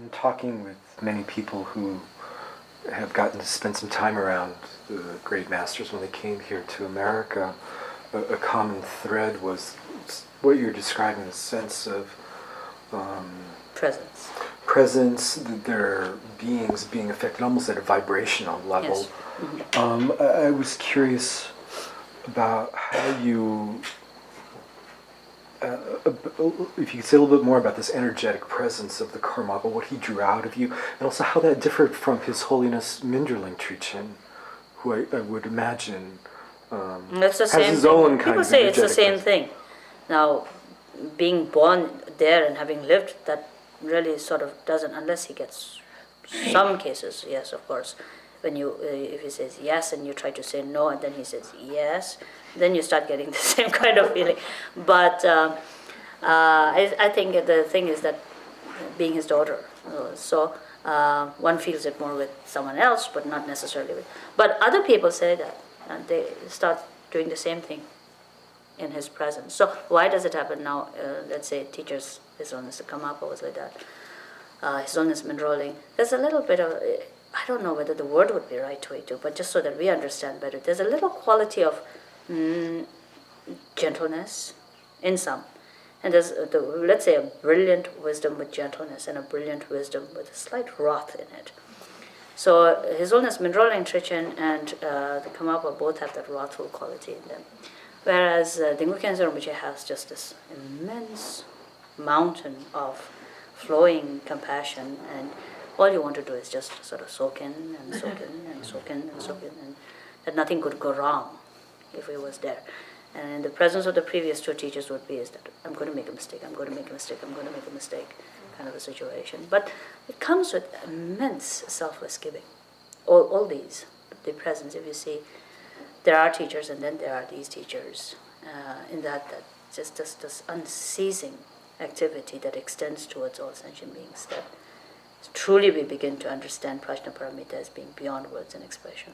in talking with many people who have gotten to spend some time around the great masters when they came here to America, a common thread was what you're describing, the sense of presence, their beings being affected almost at a vibrational level. Yes. I was curious about how you, if you could say a little bit more about this energetic presence of the Karmapa, what he drew out of you, and also how that differed from His Holiness Mindrolling Trichen, who I would imagine That's the has same his thing. own kind People of say it's the energetic same presence. thing. Now, being born there and having lived, that really sort of doesn't, unless he gets some cases, yes, of course. When you, if he says yes and you try to say no and then he says yes, then you start getting the same kind of feeling. But I think the thing is that being his daughter, one feels it more with someone else, but not necessarily with. But other people say that, and they start doing the same thing in his presence. So why does it happen now? Let's say teachers, His Holiness Karmapa was like that. His Holiness Mindrolling. There's a little bit of, I don't know whether the word would be right way to, but just so that we understand better, there's a little quality of gentleness in some. And there's, let's say, a brilliant wisdom with gentleness and a brilliant wisdom with a slight wrath in it. So His Holiness Mindrolling Trichen and the Karmapa both have that wrathful quality in them. Whereas Dilgo Khyentse Rinpoche has just this immense mountain of flowing compassion, and all you want to do is just sort of soak in and soak in and soak in and soak in, and that nothing could go wrong if it was there. And in the presence of the previous two teachers would be is that I'm going to make a mistake, I'm going to make a mistake, I'm going to make a mistake, kind of a situation. But it comes with immense selfless giving. All these, the presence, if you see, there are teachers and then there are these teachers, in that just this unceasing activity that extends towards all sentient beings, that truly we begin to understand Prajnaparamita as being beyond words and expression.